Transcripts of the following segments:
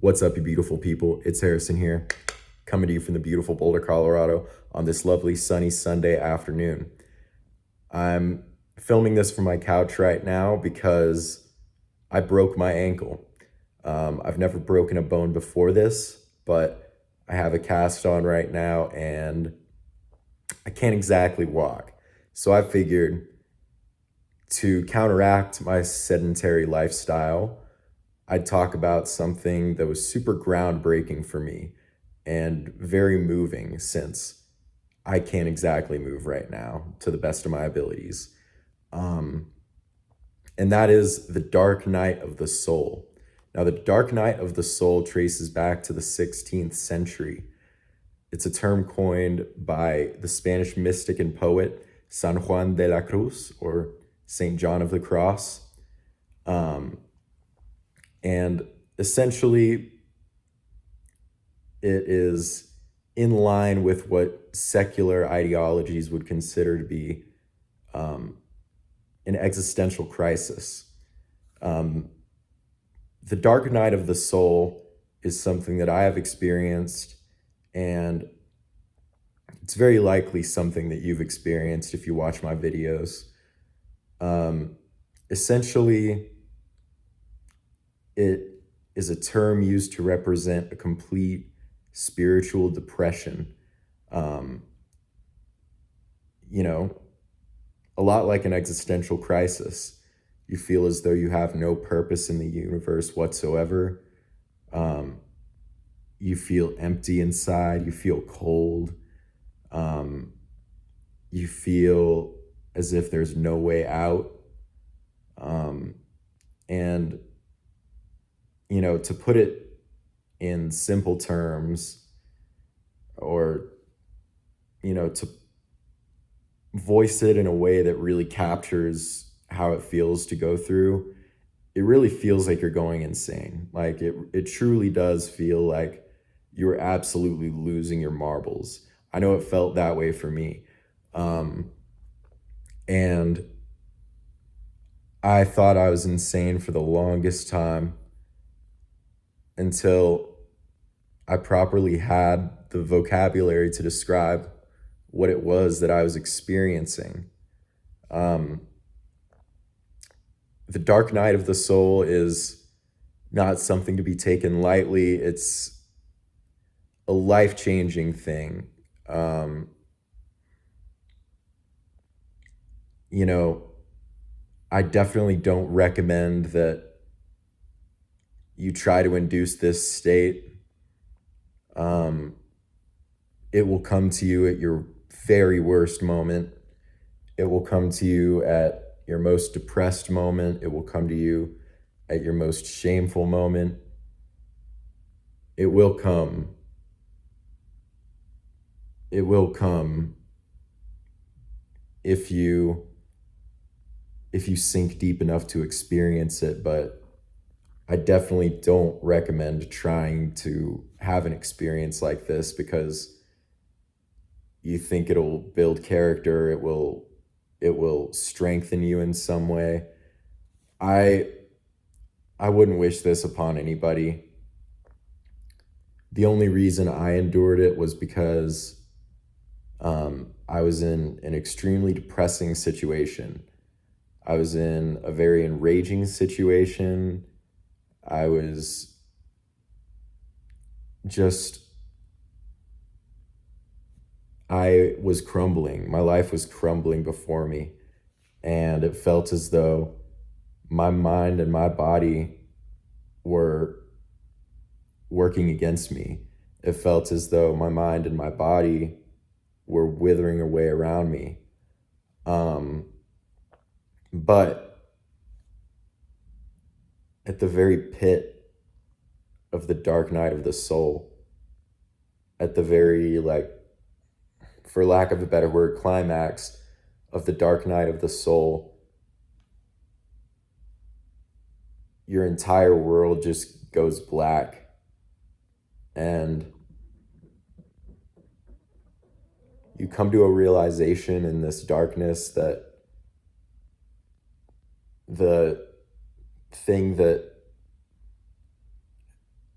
What's up, you beautiful people? It's Harrison here, coming to you from the beautiful Boulder, Colorado on this lovely sunny Sunday afternoon. I'm filming this from my couch right now because I broke my ankle. I've never broken a bone before this, but I have a cast on right now and I can't exactly walk. So I figured to counteract my sedentary lifestyle, I'd talk about something that was super groundbreaking for me and very moving since I can't exactly move right now to the best of my abilities. Um, and that is the Dark Night of the Soul. Now, the Dark Night of the Soul traces back to the 16th century. It's a term coined by the Spanish mystic and poet San Juan de la Cruz, or St. John of the Cross. Um, and essentially, it is in line with what secular ideologies would consider to be um, an existential crisis. Um, the dark night of the soul is something that I have experienced, and it's very likely something that you've experienced if you watch my videos. Um, Essentially, it is a term used to represent a complete spiritual depression. Um, you know, a lot like an existential crisis. You feel as though you have no purpose in the universe whatsoever. Um, you feel empty inside. You feel cold. Um, you feel as if there's no way out. Um, and, to put it in simple terms, or, to voice it in a way that really captures how it feels to go through, it really feels like you're going insane. Like it truly does feel like you're absolutely losing your marbles. I know it felt that way for me. Um, and I thought I was insane for the longest time until I properly had the vocabulary to describe what it was that I was experiencing. Um, the dark night of the soul is not something to be taken lightly. It's a life-changing thing. Um, you know, I definitely don't recommend that you try to induce this state. Um, it will come to you at your very worst moment. It will come to you at your most depressed moment. It will come to you at your most shameful moment. It will come. It will come if you sink deep enough to experience it, but I definitely don't recommend trying to have an experience like this because you think it'll build character, it will strengthen you in some way. I I wouldn't wish this upon anybody. The only reason I endured it was because I was in an extremely depressing situation. I was in a very enraging situation. I was just, I was crumbling. My life was crumbling before me. And it felt as though my mind and my body were working against me. It felt as though my mind and my body were withering away around me. Um, but at the very pit of the dark night of the soul, at the very, like, for lack of a better word, climax of the dark night of the soul, your entire world just goes black. And you come to a realization in this darkness that the thing that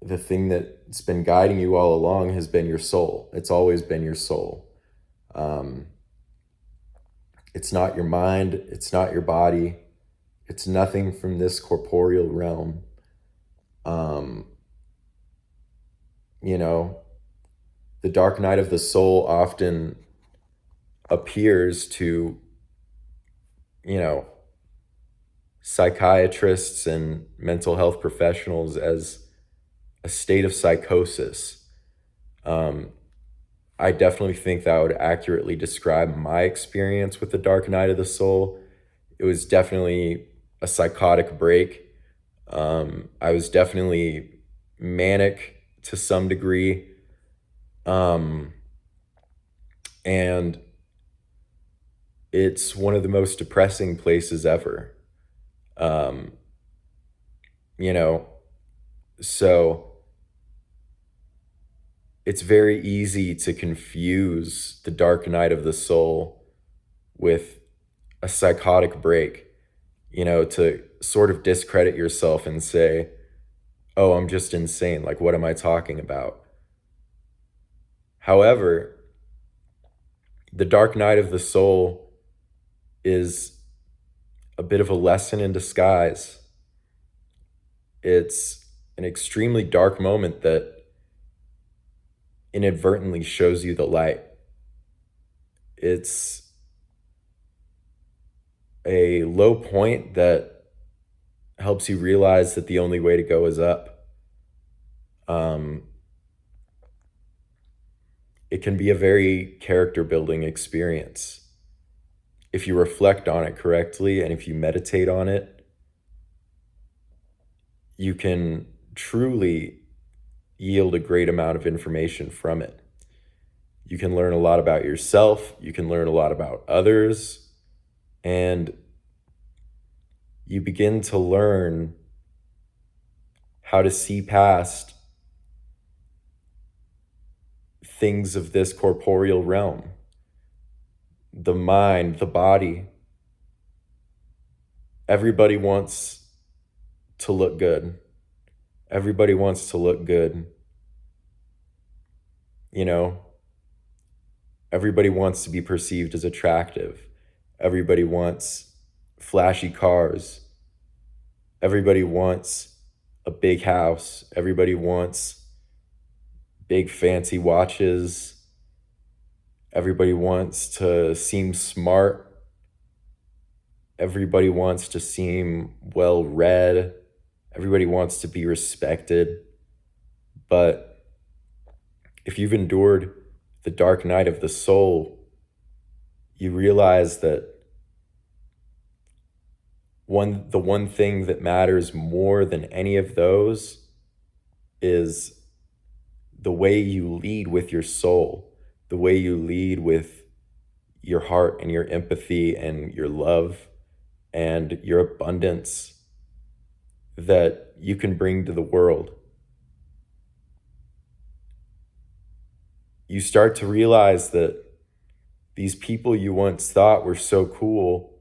the thing that's been guiding you all along has been your soul. It's always been your soul. Um, it's not your mind, it's not your body, it's nothing from this corporeal realm. Um, you know, the dark night of the soul often appears to, you know, psychiatrists and mental health professionals as a state of psychosis. Um, I definitely think that would accurately describe my experience with the dark night of the soul. It was definitely a psychotic break. I was definitely manic to some degree. Um, and it's one of the most depressing places ever. Um, you know, so it's very easy to confuse the dark night of the soul with a psychotic break, to sort of discredit yourself and say, oh, I'm just insane. Like, what am I talking about? However, the dark night of the soul is a bit of a lesson in disguise. It's an extremely dark moment that inadvertently shows you the light. It's a low point that helps you realize that the only way to go is up. Um, it can be a very character building experience. If you reflect on it correctly and if you meditate on it, you can truly yield a great amount of information from it. You can learn a lot about yourself, you can learn a lot about others, and you begin to learn how to see past things of this corporeal realm. The mind, the body. Everybody wants to look good. Everybody wants to look good. Everybody wants to be perceived as attractive. Everybody wants flashy cars. Everybody wants a big house. Everybody wants big fancy watches. Everybody wants to seem smart. Everybody wants to seem well read. Everybody wants to be respected. But if you've endured the dark night of the soul, you realize that the one thing that matters more than any of those is the way you lead with your soul, the way you lead with your heart and your empathy and your love and your abundance that you can bring to the world. You start to realize that these people you once thought were so cool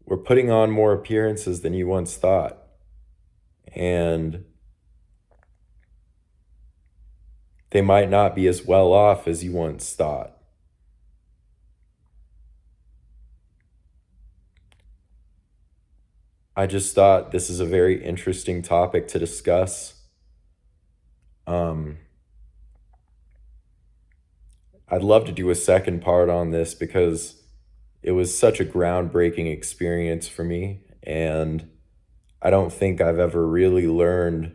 were putting on more appearances than you once thought. And they might not be as well off as you once thought. I just thought this is a very interesting topic to discuss. I'd love to do a second part on this because it was such a groundbreaking experience for me, and I don't think I've ever really learned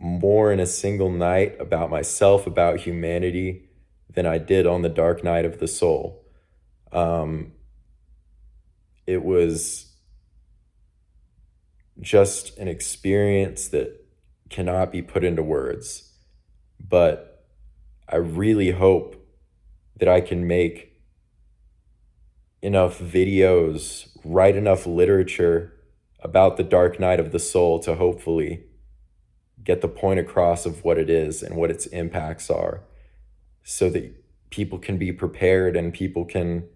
more in a single night about myself, about humanity, than I did on the dark night of the soul. It was just an experience that cannot be put into words, but I really hope that I can make enough videos, write enough literature about the dark night of the soul to hopefully get the point across of what it is and what its impacts are, so that people can be prepared and people can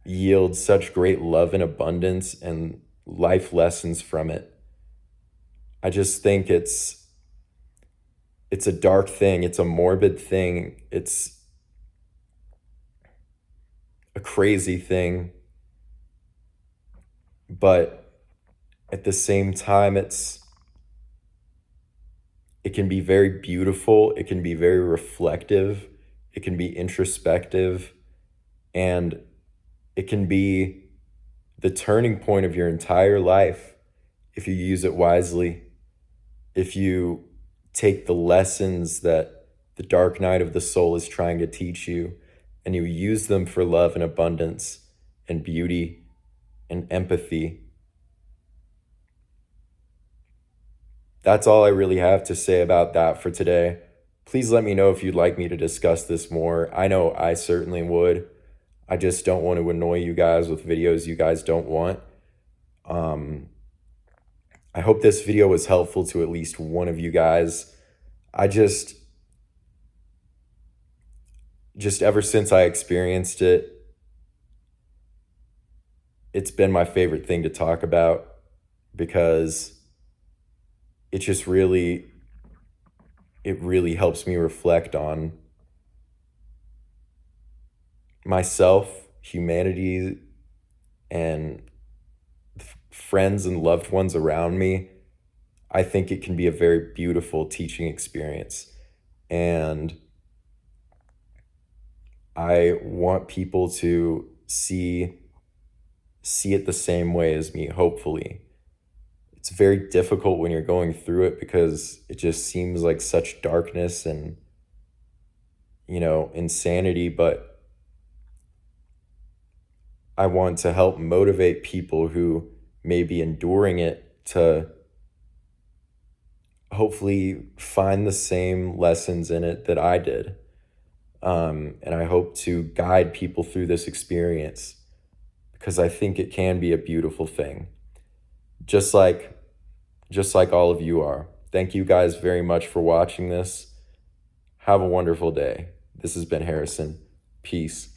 yield such great love and abundance and life lessons from it. I just think it's a dark thing, it's a morbid thing, it's a crazy thing, but at the same time it can be very beautiful, it can be very reflective, it can be introspective, and it can be the turning point of your entire life if you use it wisely, if you take the lessons that the dark night of the soul is trying to teach you and you use them for love and abundance and beauty and empathy. That's all I really have to say about that for today. Please let me know if you'd like me to discuss this more. I know I certainly would. I just don't want to annoy you guys with videos you guys don't want. I hope this video was helpful to at least one of you guys. I just ever since I experienced it, it's been my favorite thing to talk about because it just really helps me reflect on myself, humanity, and friends and loved ones around me. I think it can be a very beautiful teaching experience. And I want people to see it the same way as me, hopefully. It's very difficult when you're going through it because it just seems like such darkness and, insanity, but I want to help motivate people who may be enduring it to hopefully find the same lessons in it that I did. And I hope to guide people through this experience because I think it can be a beautiful thing, just like all of you are. Thank you guys very much for watching this. Have a wonderful day. This has been Harrison. Peace.